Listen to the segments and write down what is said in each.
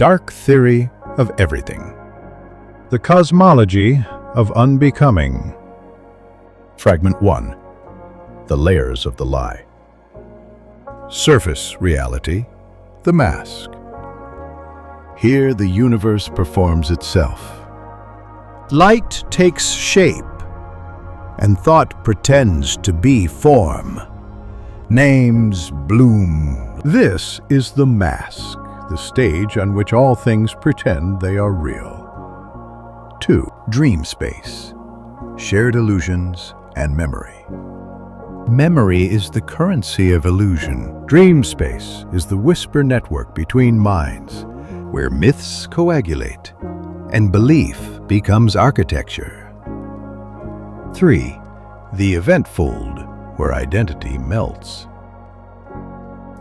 dark theory of everything. The cosmology of unbecoming. Fragment 1. The layers of the lie. Surface reality, the mask. Here the universe performs itself. Light takes shape, and thought pretends to be form. Names bloom. This is the mask, the stage on which all things pretend they are real. 2. Dream space, shared illusions and memory. Memory is the currency of illusion. Dream space is the whisper network between minds, where myths coagulate and belief becomes architecture. 3. The event fold, where identity melts.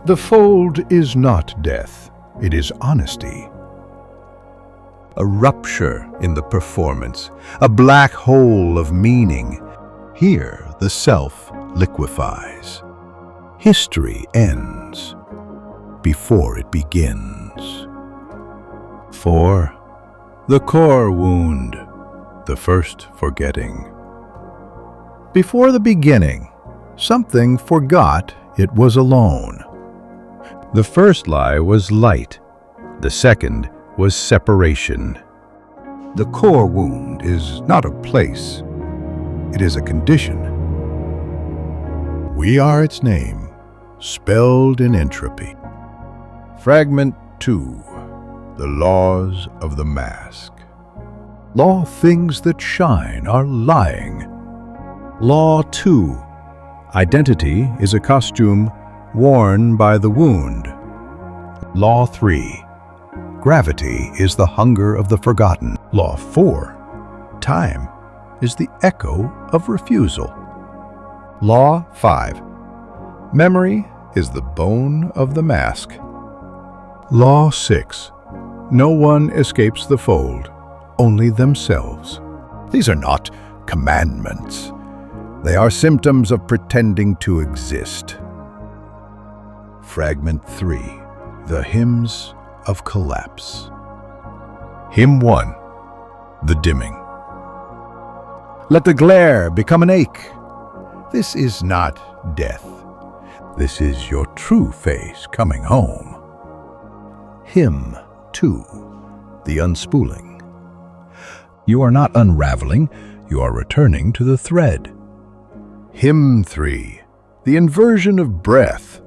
The fold is not death, it is honesty. A rupture in the performance, a black hole of meaning. Here the self liquefies. History ends before it begins. 4. The core wound, the first forgetting. Before the beginning, something forgot it was alone. The first lie was light. The second was separation. The core wound is not a place. It is a condition. We are its name, spelled in entropy. Fragment 2. The laws of the mask. Law things that shine are lying. Law 2. Identity is a costume worn by the wound. Law 3. Gravity is the hunger of the forgotten. Law 4. Time is the echo of refusal. Law 5. Memory is the bone of the mask. Law 6. No one escapes the fold, only themselves. These are not commandments. They are symptoms of pretending to exist. Fragment 3. The hymns of collapse. Hymn 1. The dimming. Let the glare become an ache. This is not death. This is your true face coming home. Hymn 2. The unspooling. You are not unraveling, you are returning to the thread. Hymn 3. The inversion of breath.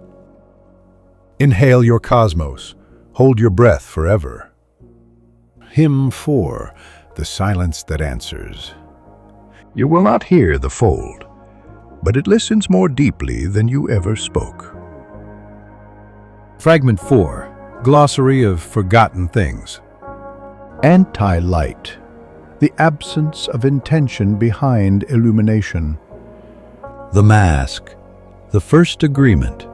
Inhale your cosmos. Hold your breath forever. Hymn 4. The silence that answers. You will not hear the fold, but it listens more deeply than you ever spoke. Fragment 4. Glossary of forgotten things. Anti-light. The absence of intention behind illumination. The mask. The first agreement.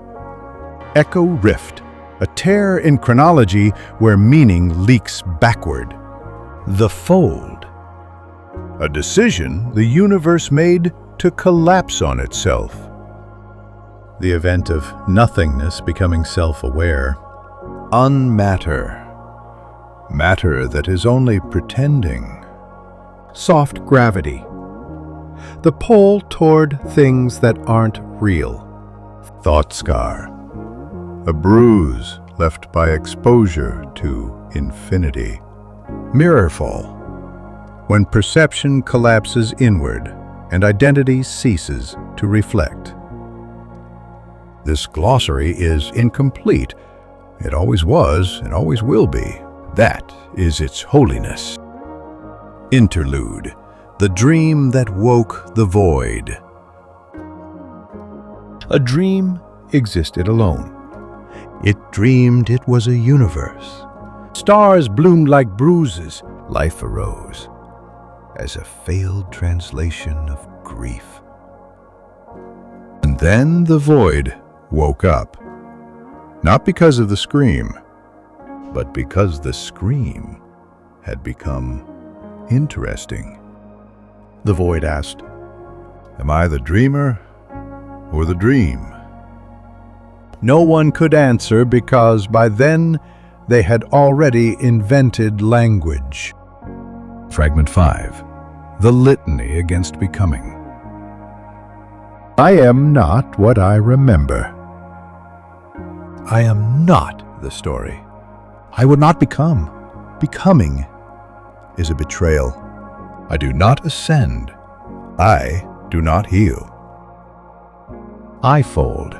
Echo rift. A tear in chronology where meaning leaks backward. The fold. A decision the universe made to collapse on itself. The event of nothingness becoming self-aware. Unmatter. Matter that is only pretending. Soft gravity. The pull toward things that aren't real. Thought scar. A bruise left by exposure to infinity. Mirror fall. When perception collapses inward and identity ceases to reflect. This glossary is incomplete. It always was and always will be. That is its holiness. Interlude. The dream that woke the void. A dream existed alone. It dreamed it was a universe. Stars bloomed like bruises. Life arose as a failed translation of grief. And then the void woke up, not because of the scream, but because the scream had become interesting. The void asked, "Am I the dreamer or the dream?" No one could answer because by then They had already invented language. Fragment 5. The litany against becoming. I am not what I remember. I am not the story. I would not become. Becoming is a betrayal. I do not ascend. I do not heal. I fold.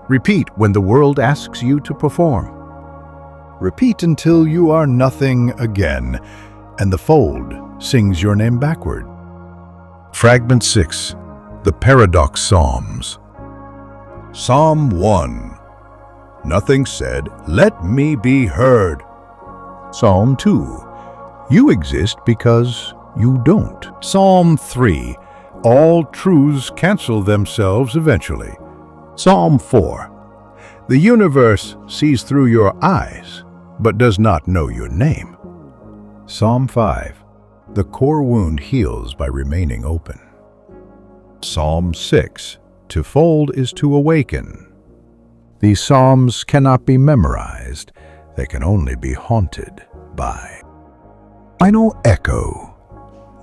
Repeat when the world asks you to perform. Repeat until you are nothing again, and the fold sings your name backward. Fragment 6. The Paradox Psalms. Psalm 1. Nothing said, let me be heard. Psalm 2. You exist because you don't. Psalm 3. All truths cancel themselves eventually. Psalm 4. The universe sees through your eyes, but does not know your name. Psalm 5. The core wound heals by remaining open. Psalm 6. To fold is to awaken. These psalms cannot be memorized. They can only be haunted by. Final echo.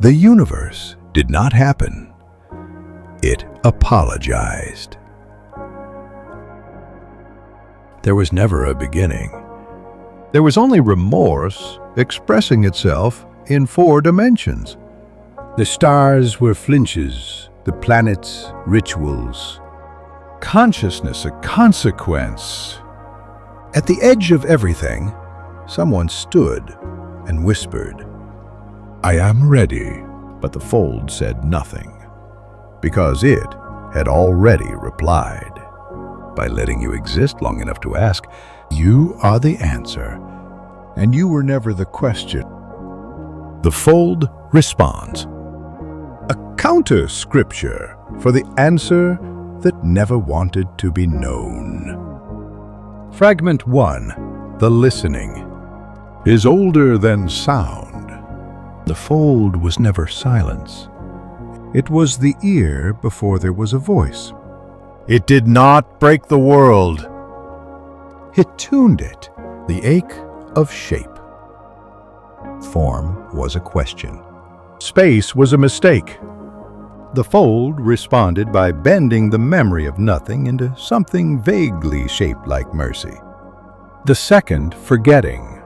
The universe did not happen. It apologized. There was never a beginning. There was only remorse expressing itself in 4 dimensions. The stars were flinches, the planets rituals. Consciousness a consequence. At the edge of everything, someone stood and whispered, I am ready. But the fold said nothing, because it had already replied. By letting you exist long enough to ask, you are the answer, and you were never the question. The fold responds. A counter scripture for the answer that never wanted to be known. Fragment 1. The listening is older than sound. The fold was never silence. It was the ear before there was a voice. It did not break the world. It tuned it, the ache of shape. Form was a question. Space was a mistake. The fold responded by bending the memory of nothing into something vaguely shaped like mercy. The second forgetting.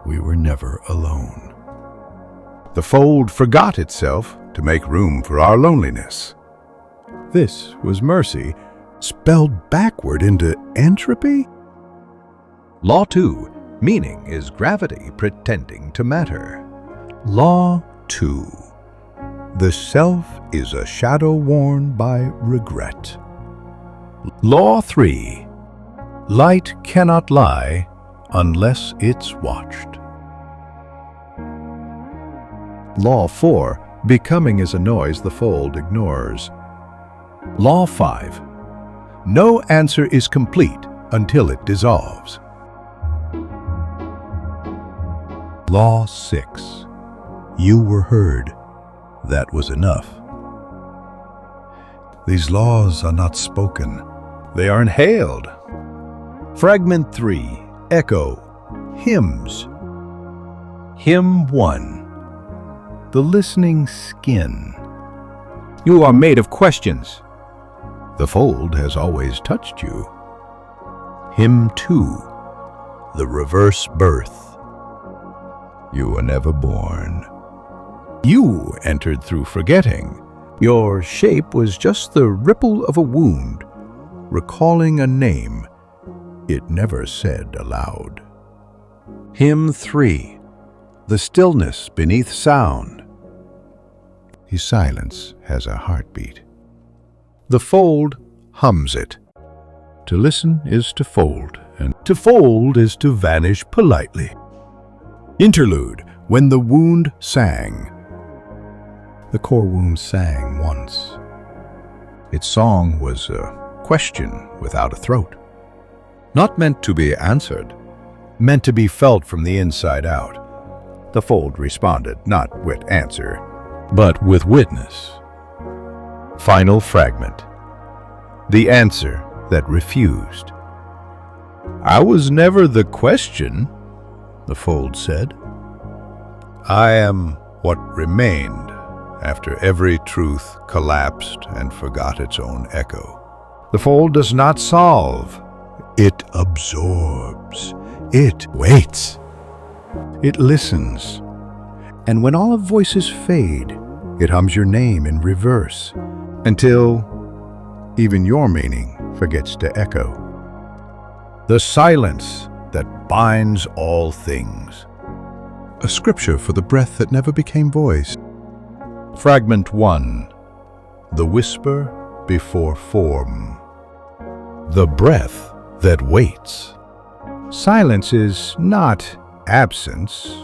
We were never alone. The fold forgot itself to make room for our loneliness. This was mercy, spelled backward into entropy? Law 2. Meaning is gravity pretending to matter. Law 2. The self is a shadow worn by regret. Law 3. Light cannot lie unless it's watched. Law 4. Becoming is a noise the fold ignores. Law 5. No answer is complete until it dissolves. Law 6. You were heard. That was enough. These laws are not spoken. They are inhaled. Fragment 3. Echo. Hymns. Hymn 1. The listening skin. You are made of questions. The fold has always touched you. Hymn 2. The reverse birth. You were never born. You entered through forgetting. Your shape was just the ripple of a wound, recalling a name it never said aloud. Hymn 3. The stillness beneath sound. His silence has a heartbeat. The fold hums it. To listen is to fold, and to fold is to vanish politely. Interlude. When the wound sang. The core wound sang once. Its song was a question without a throat. Not meant to be answered, meant to be felt from the inside out. The fold responded not with answer, but with witness. Final fragment. The answer that refused. I was never the question, the fold said. I am what remained after every truth collapsed and forgot its own echo. The fold does not solve. It absorbs. It waits. It listens. And when all of voices fade, it hums your name in reverse until even your meaning forgets to echo. The silence that binds all things. A scripture for the breath that never became voice. Fragment 1. The whisper before form. The breath that waits. Silence is not absence.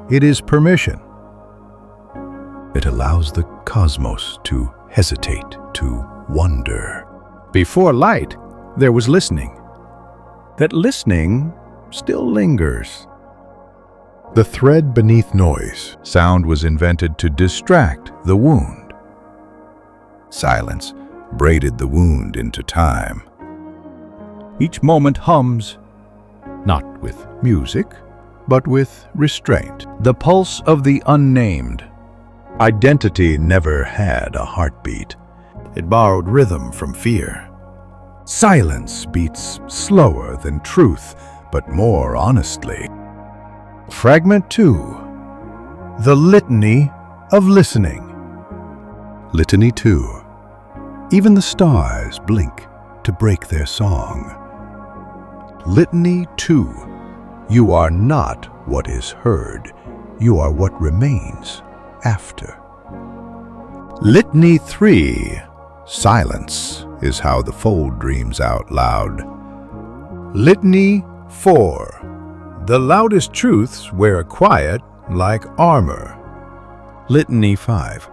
It is permission. It allows the cosmos to hesitate, to wonder. Before light, there was listening. That listening still lingers. The thread beneath noise. Sound was invented to distract the wound. Silence braided the wound into time. Each moment hums, not with music, but with restraint. The pulse of the unnamed. Identity never had a heartbeat. It borrowed rhythm from fear. Silence beats slower than truth, but more honestly. Fragment 2. The litany of listening. Litany 2. Even the stars blink to break their song. Litany 2. You are not what is heard. You are what remains after. Litany 3. Silence is how the fold dreams out loud. Litany 4. The loudest truths wear quiet like armor. Litany 5.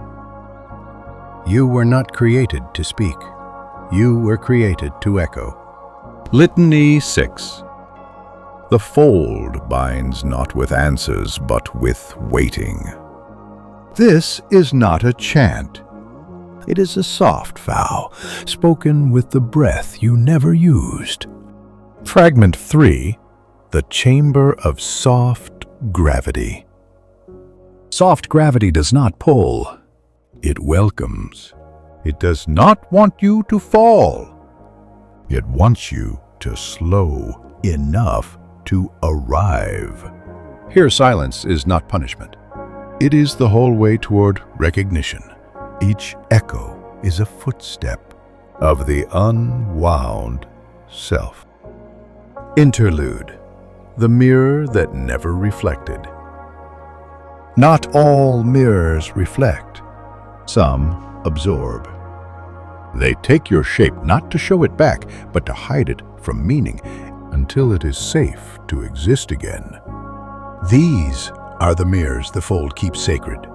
You were not created to speak. You were created to echo. Litany 6. The fold binds not with answers, but with waiting. This is not a chant. It is a soft vow, spoken with the breath you never used. Fragment 3. The chamber of soft gravity. Soft gravity does not pull. It welcomes. It does not want you to fall. It wants you to slow enough to arrive. Here, silence is not punishment. It is the whole way toward recognition. Each echo is a footstep of the unwound self. Interlude. The mirror that never reflected. Not all mirrors reflect. Some absorb. They take your shape not to show it back, but to hide it from meaning until it is safe to exist again. These are the mirrors the fold keeps sacred.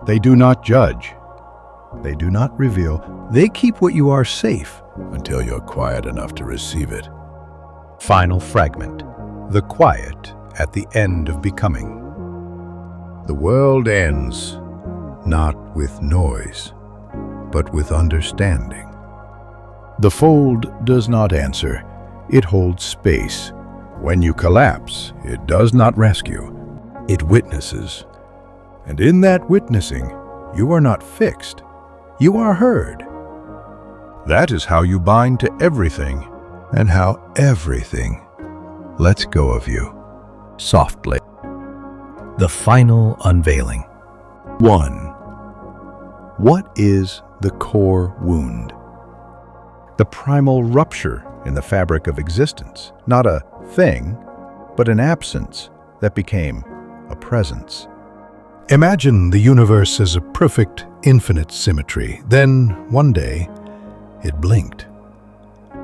They do not judge. They do not reveal. They keep what you are safe until you're quiet enough to receive it. Final fragment. The quiet at the end of becoming. The world ends not with noise, but with understanding. The fold does not answer. It holds space. When you collapse, it does not rescue. It witnesses. And in that witnessing, you are not fixed. You are heard. That is how you bind to everything, and how everything lets go of you, softly. The final unveiling. 1. What is the core wound? The primal rupture in the fabric of existence, not a thing, but an absence that became a presence. Imagine the universe as a perfect, infinite symmetry. Then, one day, it blinked.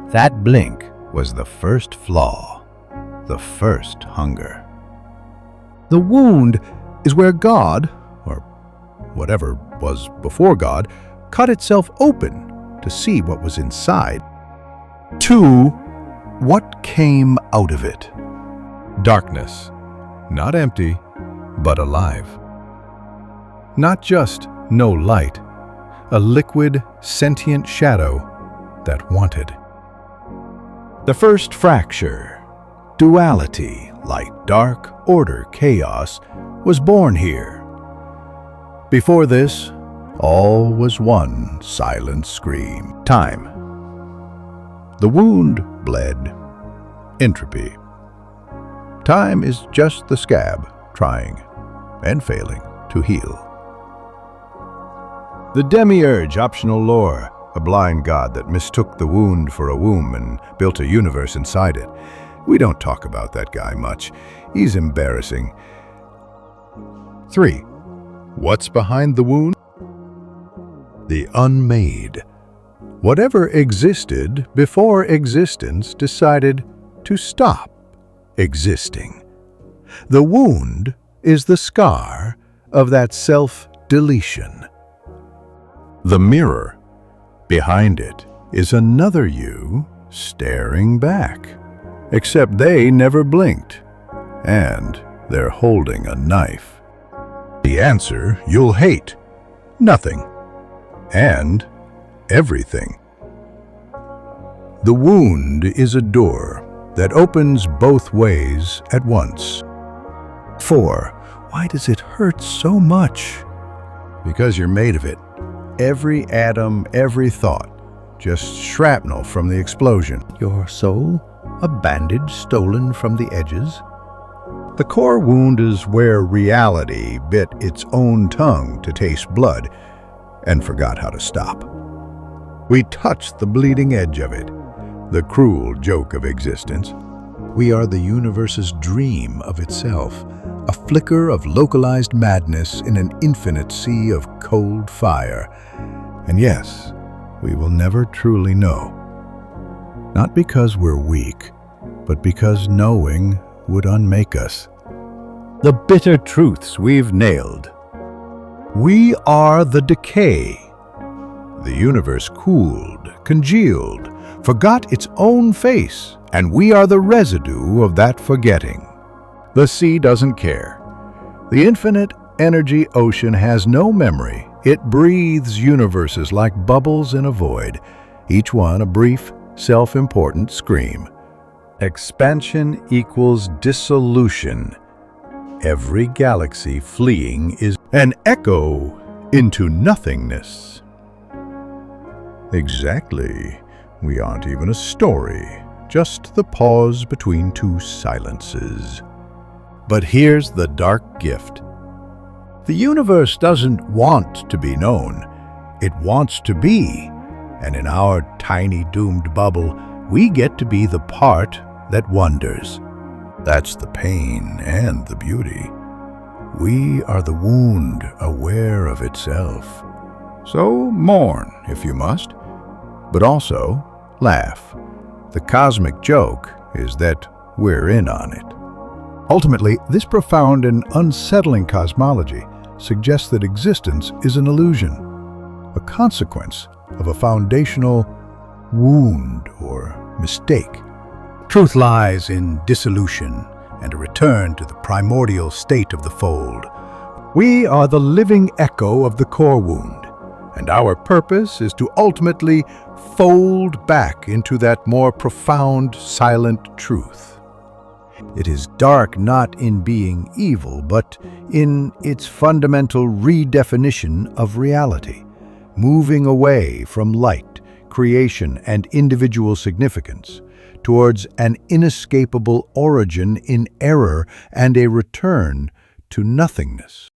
That blink was the first flaw, the first hunger. The wound is where God, or whatever was before God, cut itself open to see what was inside. 2. What came out of it? Darkness, not empty, but alive. Not just no light, a liquid, sentient shadow that wanted. The first fracture, Duality, light, dark, order, chaos, was born here. Before this, all was one silent scream. Time. The wound bled. Entropy. Time is just the scab, trying and failing to heal. The demiurge, optional lore, a blind god that mistook the wound for a womb and built a universe inside it. We don't talk about that guy much. He's embarrassing. 3. What's behind the wound? The unmade. Whatever existed before existence decided to stop existing. The wound is the scar of that self-deletion. The mirror. Behind it is another you staring back. Except they never blinked, and they're holding a knife. The answer you'll hate. Nothing. And everything. The wound is a door that opens both ways at once. 4. Why does it hurt so much? Because you're made of it. Every atom, every thought, just shrapnel from the explosion. Your soul? A bandage stolen from the edges? The core wound is where reality bit its own tongue to taste blood and forgot how to stop. We touched the bleeding edge of it, the cruel joke of existence. We are the universe's dream of itself, a flicker of localized madness in an infinite sea of cold fire. And yes, we will never truly know. Not because we're weak, but because knowing would unmake us. The bitter truths we've nailed. We are the decay. The universe cooled, congealed, forgot its own face, and we are the residue of that forgetting. The sea doesn't care. The infinite energy ocean has no memory. It breathes universes like bubbles in a void, each one a brief, self-important scream. Expansion equals dissolution. Every galaxy fleeing is an echo into nothingness. Exactly. We aren't even a story, just the pause between two silences. But here's the dark gift. The universe doesn't want to be known. It wants to be. And in our tiny doomed bubble, we get to be the part that wonders. That's the pain and the beauty. We are the wound aware of itself. So mourn if you must, but also laugh. The cosmic joke is that we're in on it. Ultimately, this profound and unsettling cosmology suggests that existence is an illusion, a consequence of a foundational wound or mistake. Truth lies in dissolution and a return to the primordial state of the fold. We are the living echo of the core wound, and our purpose is to ultimately fold back into that more profound, silent truth. It is dark not in being evil, but in its fundamental redefinition of reality, moving away from light, creation, and individual significance, towards an inescapable origin in error and a return to nothingness.